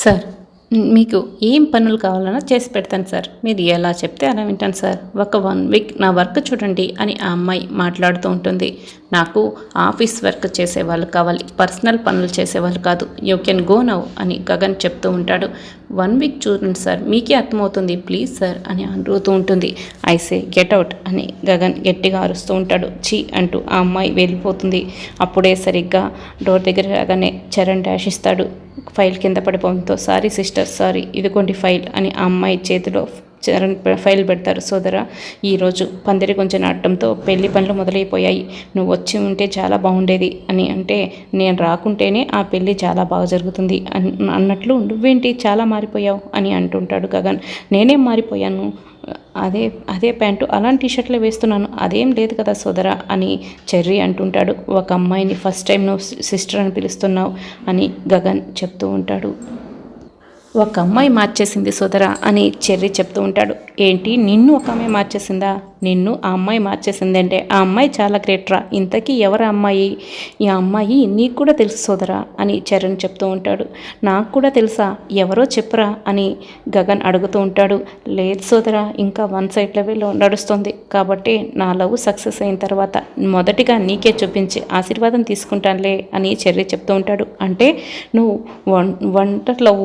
Sir, మీకు ఏం పనులు కావాలన్నా చేసి పెడతాను సార్. మీరు ఎలా చెప్తే అలా వింటాను సార్. ఒక 1 వీక్ నా వర్క్ చూడండి అని ఆ అమ్మాయి మాట్లాడుతూ ఉంటుంది. నాకు ఆఫీస్ వర్క్ చేసేవాళ్ళు కావాలి, పర్సనల్ పనులు చేసేవాళ్ళు కాదు. యూ కెన్ గో నౌ అని గగన్ చెప్తూ ఉంటాడు. 1 వీక్ చూడండి సార్, మీకే అర్థమవుతుంది, ప్లీజ్ సార్ అని అడుగుతూ ఉంటుంది. ఐసే గెట్ అవుట్ అని గగన్ గట్టిగా అరుస్తూ ఉంటాడు. చీ అంటూ ఆ అమ్మాయి వెళ్ళిపోతుంది. అప్పుడే సరిగ్గా డోర్ దగ్గర రాగానే చరణ్ డాష్ ఇస్తాడు. ఫైల్ కింద పడిపోవడంతో సారీ సిస్టర్, సారీ, ఇదిగోండి ఫైల్ అని ఆ అమ్మాయి చేతిలో చరణ్ ఫైల్ పెడతారు. సోదరా, ఈరోజు పందిరి కొంచెం నాటడంతో పెళ్లి పనులు మొదలైపోయాయి. నువ్వు వచ్చి ఉంటే చాలా బాగుండేది అని అంటే, నేను రాకుంటేనే ఆ పెళ్ళి చాలా బాగా జరుగుతుంది అన్నట్లు నువ్వేంటి చాలా మారిపోయావు అని అంటుంటాడు గగన్. నేనేం మారిపోయాను, అదే అదే ప్యాంటు అలాంటి టీషర్ట్లే వేస్తున్నాను, అదేం లేదు కదా సోదరా అని చెర్రీ అంటుంటాడు. ఒక అమ్మాయిని ఫస్ట్ టైం నువ్వు సిస్టర్ అని పిలుస్తున్నావు అని గగన్ చెప్తూ ఉంటాడు. ఒక అమ్మాయి మార్చేసింది సోదరా అని చెర్రీ చెప్తూ ఉంటాడు. ఏంటి, నిన్ను ఒక అమ్మాయి మార్చేసిందా? నిన్ను ఆ అమ్మాయి మార్చేసిందంటే ఆ అమ్మాయి చాలా గ్రేట్రా. ఇంతకీ ఎవరు అమ్మాయి? ఈ అమ్మాయి నీకు కూడా తెలుసు సోదరా అని చరణ్ చెప్తూ ఉంటాడు. నాకు కూడా తెలుసా, ఎవరో చెప్పురా అని గగన్ అడుగుతూ ఉంటాడు. లేదు సోదరా, ఇంకా 1 సైడ్ లెవెల్లో నడుస్తుంది కాబట్టి నా లవ్ సక్సెస్ అయిన తర్వాత మొదటిగా నీకే చూపించి ఆశీర్వాదం తీసుకుంటానులే అని చెర్రీ చెప్తూ ఉంటాడు. అంటే నువ్వు వంట లవ్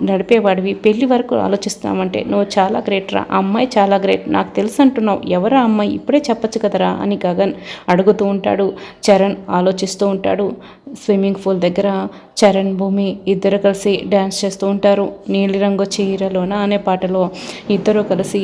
నడిపేవాడివి, పెళ్లి వరకు ఆలోచిస్తున్నామంటే నువ్వు చాలా గ్రేట్ రా. ఆ అమ్మాయి చాలా గ్రేట్, నాకు తెలుసు అంటున్నావు, ఎవరా అమ్మాయి ఇప్పుడే చెప్పచ్చు కదరా అని గగన్ అడుగుతూ ఉంటాడు. చరణ్ ఆలోచిస్తూ ఉంటాడు. స్విమ్మింగ్ పూల్ దగ్గర చరణ్, భూమి ఇద్దరు కలిసి డ్యాన్స్ చేస్తూ ఉంటారు. నీలిరంగు చీరలోన అనే పాటలో ఇద్దరు కలిసి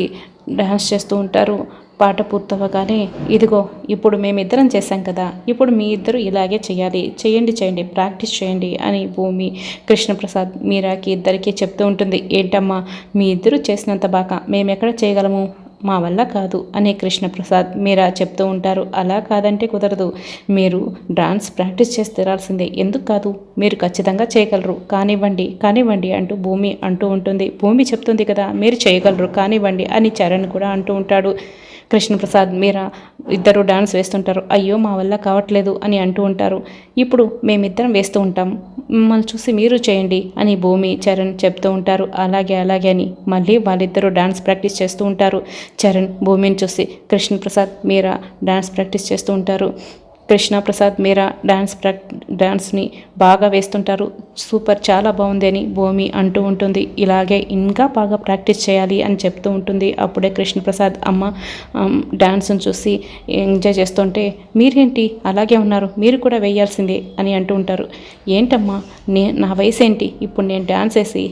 డ్యాన్స్ చేస్తూ ఉంటారు. పాట పూర్తవగానే, ఇదిగో ఇప్పుడు మేమిద్దరం చేశాం కదా, ఇప్పుడు మీ ఇద్దరు ఇలాగే చేయాలి, చేయండి, ప్రాక్టీస్ చేయండి అని భూమి కృష్ణప్రసాద్ మీరాకి ఇద్దరికీ చెప్తూ ఉంటుంది. ఏంటమ్మా, మీ ఇద్దరు చేసినంత బాగా మేమెక్కడ చేయగలము, మా వల్ల కాదు అని కృష్ణప్రసాద్ మీరా చెప్తూ ఉంటారు. అలా కాదంటే కుదరదు, మీరు డాన్స్ ప్రాక్టీస్ చేసి తీరాల్సిందే. ఎందుకు కాదు, మీరు ఖచ్చితంగా చేయగలరు, కానివ్వండి అంటూ భూమి అంటూ ఉంటుంది. భూమి చెప్తుంది కదా, మీరు చేయగలరు, కానివ్వండి అని చరణ్ కూడా అంటూ ఉంటాడు. కృష్ణప్రసాద్ మీరా ఇద్దరు డాన్స్ వేస్తుంటారు. అయ్యో మా వల్ల కావట్లేదు అని అంటూ ఉంటారు. ఇప్పుడు మేమిద్దరం వేస్తూ ఉంటాం, మిమ్మల్ని చూసి మీరు చేయండి అని భూమి చరణ్ చెప్తూ ఉంటారు. అలాగే అని మళ్ళీ వాళ్ళిద్దరూ డాన్స్ ప్రాక్టీస్ చేస్తూ ఉంటారు. చరణ్ భూమిని చూసి కృష్ణప్రసాద్ మీరా డాన్స్ ప్రాక్టీస్ చేస్తూ ఉంటారు. కృష్ణప్రసాద్ మీరా డాన్స్ని బాగా వేస్తుంటారు. సూపర్, చాలా బాగుంది అని భూమి అంటూ ఉంటుంది. ఇలాగే ఇంకా బాగా ప్రాక్టీస్ చేయాలి అని చెప్తూ ఉంటుంది. అప్పుడే కృష్ణప్రసాద్ అమ్మ డాన్స్ని చూసి ఎంజాయ్ చేస్తుంటే, మీరేంటి అలాగే ఉన్నారు, మీరు కూడా వేయాల్సిందే అని అంటూ ఉంటారు. ఏంటమ్మా, నా వయసు ఏంటి, ఇప్పుడు నేను డాన్స్ వేసి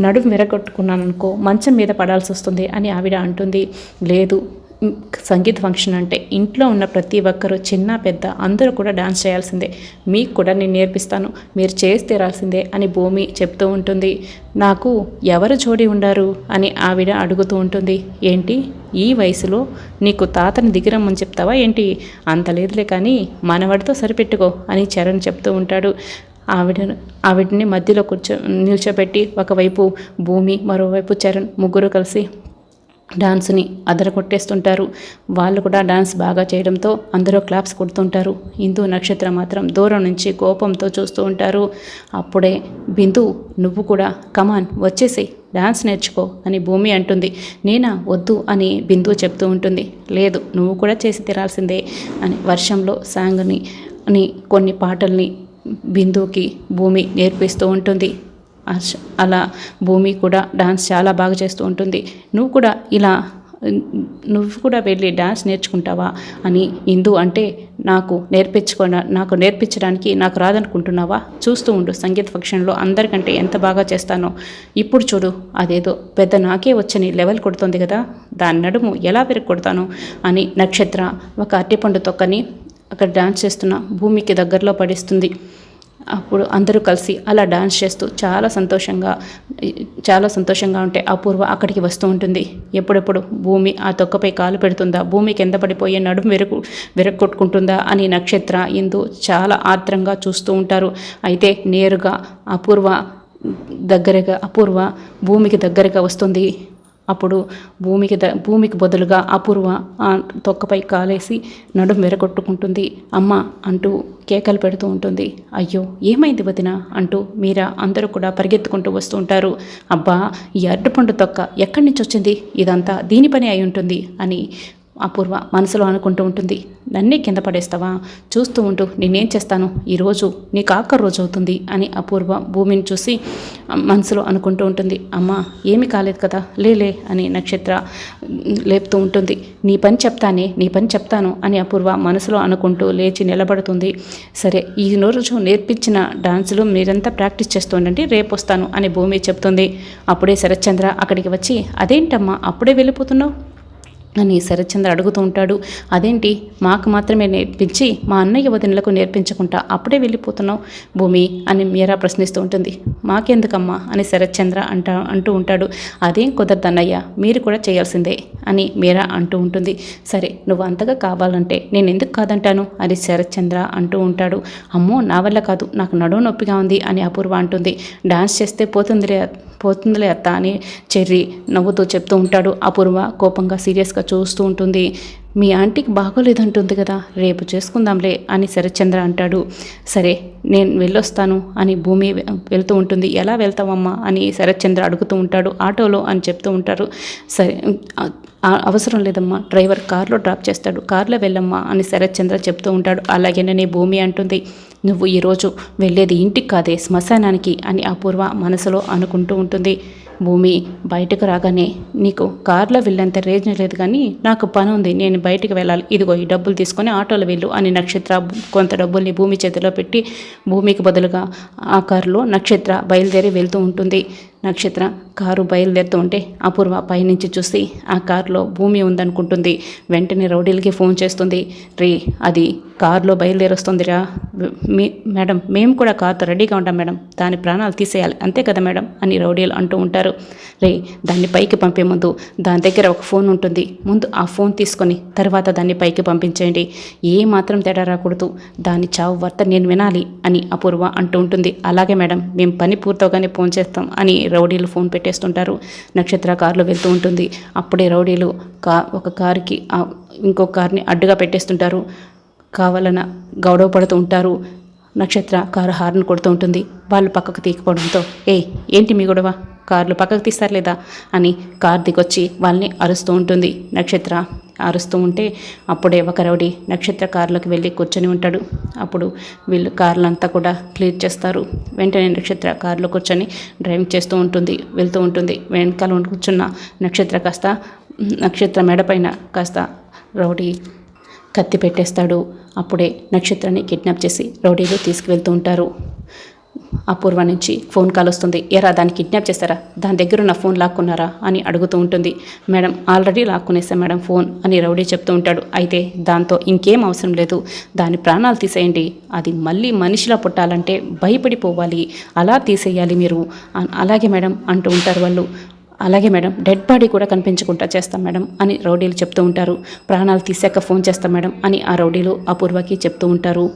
నడుము విరగొట్టుకున్నాను అనుకో, మంచం మీద పడాల్సి వస్తుంది అని ఆవిడ అంటుంది. లేదు, సంగీత ఫంక్షన్ అంటే ఇంట్లో ఉన్న ప్రతి ఒక్కరూ చిన్న పెద్ద అందరూ కూడా డాన్స్ చేయాల్సిందే, మీకు కూడా నేను నేర్పిస్తాను, మీరు చేసి తీరాల్సిందే అని భూమి చెప్తూ ఉంటుంది. నాకు ఎవరు జోడి ఉండారు అని ఆవిడ అడుగుతూ ఉంటుంది. ఏంటి, ఈ వయసులో నీకు తాతని దిగిరమ్మని చెప్తావా ఏంటి, అంత లేదులే కానీ మనవాడితో సరిపెట్టుకో అని చరణ్ చెప్తూ ఉంటాడు. ఆవిడని మధ్యలో నిల్చోబెట్టి ఒకవైపు భూమి, మరోవైపు చరణ్ ముగ్గురు కలిసి డాన్స్ని అదరగొట్టేస్తుంటారు. వాళ్ళు కూడా డాన్స్ బాగా చేయడంతో అందరూ క్లాప్స్ కొడుతుంటారు. ఇందు నక్షత్ర మాత్రం దూరం నుంచి కోపంతో చూస్తూ ఉంటారు. అప్పుడే బిందు, నువ్వు కూడా కమాన్ వచ్చేసి డాన్స్ నేర్చుకో అని భూమి అంటుంది. నేనా, వద్దు అని బిందు చెప్తూ ఉంటుంది. లేదు, నువ్వు కూడా చేసి తీరాల్సిందే అని వర్షంలో సాంగ్ని అని కొన్ని పాటల్ని బిందుకి భూమి నేర్పిస్తూ ఉంటుంది. అలా భూమి కూడా డాన్స్ చాలా బాగా చేస్తూ ఉంటుంది. నువ్వు కూడా వెళ్ళి డాన్స్ నేర్చుకుంటావా అని ఇందు అంటే, నాకు నేర్పించడానికి నాకు రాదనుకుంటున్నావా, చూస్తూ ఉండు, సంగీత ఫంక్షన్లో అందరికంటే ఎంత బాగా చేస్తానో, ఇప్పుడు చూడు, అదేదో పెద్ద నాకే వచ్చని లెవెల్ కొడుతుంది కదా, దాని నడుము ఎలా కొడతాను అని నక్షత్ర ఒక అరటిపండు తొక్కని అక్కడ డాన్స్ చేస్తున్న భూమికి దగ్గరలో పడిస్తుంది. అప్పుడు అందరూ కలిసి అలా డాన్స్ చేస్తూ చాలా సంతోషంగా ఉంటే అపూర్వ అక్కడికి వస్తూ ఉంటుంది. ఎప్పుడెప్పుడు భూమి ఆ తొక్కపై కాలు పెడుతుందా, భూమి కింద పడిపోయే నడుము విరగొట్టుకుంటుందా అని నక్షత్ర, ఇందు చాలా ఆత్రంగా చూస్తూ ఉంటారు. అయితే నేరుగా అపూర్వ భూమికి దగ్గరగా వస్తుంది. అప్పుడు భూమికి బదులుగా అపూర్వ తొక్కపై కాలేసి నడుం వెరగొట్టుకుంటుంది. అమ్మ అంటూ కేకలు పెడుతూ ఉంటుంది. అయ్యో ఏమైంది వదిన అంటూ మీరా అందరూ కూడా పరిగెత్తుకుంటూ వస్తూ ఉంటారు. అబ్బా ఈ అరటిపండు తొక్క ఎక్కడి నుంచి వచ్చింది, ఇదంతా దీని పని అయి ఉంటుంది అని అపూర్వ మనసులో అనుకుంటూ ఉంటుంది. నన్నే కింద పడేస్తావా, చూస్తూ ఉంటూ నేనేం చేస్తాను, ఈరోజు నీకు ఆఖరి రోజు అవుతుంది అని అపూర్వ భూమిని చూసి మనసులో అనుకుంటూ ఉంటుంది. అమ్మ ఏమీ కాలేదు కదా, లేలే అని నక్షత్ర లేపుతూ ఉంటుంది. నీ పని చెప్తాను అని అపూర్వ మనసులో అనుకుంటూ లేచి నిలబడుతుంది. సరే ఈ రోజు నేర్పించిన డాన్సులు మీరంతా ప్రాక్టీస్ చేస్తుండండి, రేపు వస్తాను అని భూమి చెప్తుంది. అప్పుడే శరత్చంద్ర అక్కడికి వచ్చి అదేంటమ్మా అప్పుడే వెళ్ళిపోతున్నావు అని శరత్చంద్ర అడుగుతూ ఉంటాడు. అదేంటి మాకు మాత్రమే నేర్పించి మా అన్నయ్య వదినలకు నేర్పించకుండా అప్పుడే వెళ్ళిపోతున్నావు భూమి అని మీరా ప్రశ్నిస్తూ ఉంటుంది. మాకెందుకమ్మా అని శరత్చంద్ర అంటూ ఉంటాడు. అదేం కుదరదన్నయ్య, మీరు కూడా చేయాల్సిందే అని మీరా అంటూ ఉంటుంది. సరే నువ్వు అంతగా కావాలంటే నేను ఎందుకు కాదంటాను అని శరత్చంద్ర అంటూ ఉంటాడు. అమ్మో నా వల్ల కాదు, నాకు నడుము నొప్పిగా ఉంది అని అపూర్వ అంటుంది. డాన్స్ చేస్తే పోతుందిలే అత్త అని చెర్రి నవ్వుతూ చెప్తూ ఉంటాడు. అపూర్వ కోపంగా సీరియస్గా చూస్తూ ఉంటుంది. మీ ఆంటీకి బాగోలేదంటుంది కదా, రేపు చేసుకుందాంలే అని శరత్చంద్ర అంటాడు. సరే నేను వెళ్ళొస్తాను అని భూమి వెళ్తూ ఉంటుంది. ఎలా వెళ్తావమ్మా అని శరత్చంద్ర అడుగుతూ ఉంటాడు. ఆటోలో అని చెప్తూ ఉంటారు. సరే అవసరం లేదమ్మా, డ్రైవర్ కార్లో డ్రాప్ చేస్తాడు, కార్లో వెళ్ళమ్మా అని శరత్చంద్ర చెప్తూ ఉంటాడు. అలాగేనని భూమి అంటుంది. నువ్వు ఈరోజు వెళ్ళేది ఇంటికి కాదే శ్మశానానికి అని అపూర్వ మనసులో అనుకుంటూ ఉంటుంది. భూమి బయటకు రాగానే నీకు కార్లో వెళ్ళేంత రేంజ్ లేదు కానీ నాకు పని ఉంది, నేను బయటికి వెళ్ళాలి, ఇదిగో ఈ డబ్బులు తీసుకొని ఆటోలో వెళ్ళు అని నక్షత్ర కొంత డబ్బుల్ని భూమి చేతిలో పెట్టి భూమికి బదులుగా ఆ కారులో నక్షత్ర బయలుదేరి వెళ్తూ ఉంటుంది. నక్షత్ర కారు బయలుదేరుతూ ఉంటే అపూర్వ పైనుంచి చూసి ఆ కారులో భూమి ఉందనుకుంటుంది. వెంటనే రౌడీలకి ఫోన్ చేస్తుంది. రే అది కారులో బయలుదేరొస్తుందిరా మేడం, మేము కూడా కారుతో రెడీగా ఉంటాం మేడం, దాని ప్రాణాలు తీసేయాలి అంతే కదా మేడం అని రౌడీలు అంటూ ఉంటారు. రే దాన్ని పైకి పంపే ముందు దాని దగ్గర ఒక ఫోన్ ఉంటుంది, ముందు ఆ ఫోన్ తీసుకొని తర్వాత దాన్ని పైకి పంపించేయండి, ఏ మాత్రం తేడా రాకూడదు, దాని చావు వార్త నేను వినాలి అని అపూర్వ అంటూ ఉంటుంది. అలాగే మేడం, మేము పని పూర్తవగానే ఫోన్ చేస్తాం అని రౌడీలు ఫోన్ పెట్టేస్తుంటారు. నక్షత్ర కారులో వెళ్తూ ఉంటుంది. అప్పుడే రౌడీలు ఒక కారుకి ఇంకో కార్ని అడ్డుగా పెట్టేస్తుంటారు. కావాలన గొడవ పడుతూ ఉంటారు. నక్షత్ర కారు హార్న్ కొడుతూ ఉంటుంది. వాళ్ళు పక్కకు తీకపోవడంతో ఏంటి మీ గొడవ, కార్లు పక్కకు తీస్తారు లేదా అని కార్ దిగొచ్చి వాళ్ళని అరుస్తూ ఉంటుంది. నక్షత్ర అరుస్తూ ఉంటే అప్పుడే ఒక రౌడీ నక్షత్ర కారులోకి వెళ్ళి కూర్చొని ఉంటాడు. అప్పుడు వీళ్ళు కార్లంతా కూడా క్లియర్ చేస్తారు. వెంటనే నక్షత్ర కారులో కూర్చొని డ్రైవింగ్ చేస్తూ ఉంటుంది, వెళ్తూ ఉంటుంది. వెనకాల కూర్చున్న నక్షత్ర మెడపైన కాస్త రౌడీ కత్తి పెట్టేస్తాడు. అప్పుడే నక్షత్రాన్ని కిడ్నాప్ చేసి రౌడీలు తీసుకువెళ్తూ ఉంటారు. అపూర్వ నుంచి ఫోన్ కాల్ వస్తుంది. ఎరా దాన్ని కిడ్నాప్ చేస్తారా, దాని దగ్గర ఉన్న ఫోన్ లాక్కున్నారా అని అడుగుతూ ఉంటుంది. మేడం ఆల్రెడీ లాక్కునేసా మేడం ఫోన్ అని రౌడీ చెప్తూ ఉంటాడు. అయితే దాంతో ఇంకేం అవసరం లేదు, దాని ప్రాణాలు తీసేయండి, అది మళ్ళీ మనిషిలా పుట్టాలంటే భయపడిపోవాలి, అలా తీసేయాలి మీరు. అలాగే మేడం అంటూ ఉంటారు వాళ్ళు. అలాగే మేడం, డెడ్ బాడీ కూడా కనిపించకుండా చేస్తాం మేడం అని రౌడీలు చెప్తూ ఉంటారు. ప్రాణాలు తీసాక ఫోన్ చేస్తాం మేడం అని ఆ రౌడీలు అపూర్వకి చెప్తూ ఉంటారు.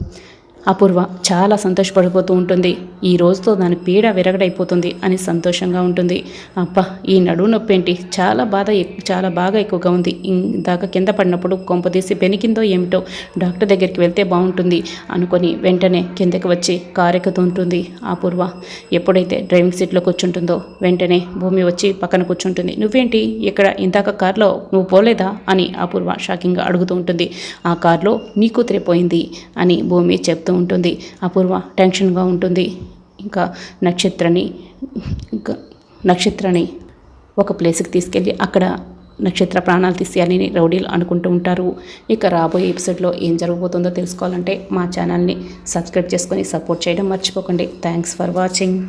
అపూర్వ చాలా సంతోషపడిపోతూ ఉంటుంది. ఈ రోజుతో దాని పీడ విరగడైపోతుంది అని సంతోషంగా ఉంటుంది. అబ్బా ఈ నడుము నొప్పి ఏంటి, చాలా బాగా ఎక్కువగా ఉంది, ఇందాక కింద పడినప్పుడు కొంపదీసి బెనికిందో ఏమిటో, డాక్టర్ దగ్గరికి వెళ్తే బాగుంటుంది అనుకొని వెంటనే కిందకి వచ్చి కారు ఎక్కుతూ ఉంటుంది. అపూర్వ ఎప్పుడైతే డ్రైవింగ్ సీట్లో కూర్చుంటుందో వెంటనే భూమి వచ్చి పక్కన కూర్చుంటుంది. నువ్వేంటి ఇక్కడ, ఇందాక కారులో నువ్వు పోలేదా అని అపూర్వ షాకింగ్గా అడుగుతూ ఉంటుంది. ఆ కారులో నీ కూతురే పోయింది అని భూమి చెప్తూ ఉంటుంది. అపూర్వ టెన్షన్గా ఉంటుంది. ఇంకా నక్షత్రని ఒక ప్లేస్కి తీసుకెళ్ళి అక్కడ నక్షత్ర ప్రాణాలు తీసేయాలని రౌడీలు అనుకుంటూ ఉంటారు. ఇక రాబోయే ఎపిసోడ్లో ఏం జరగబోతుందో తెలుసుకోవాలంటే మా ఛానల్ని సబ్స్క్రైబ్ చేసుకొని సపోర్ట్ చేయడం మర్చిపోకండి. Thanks for watching.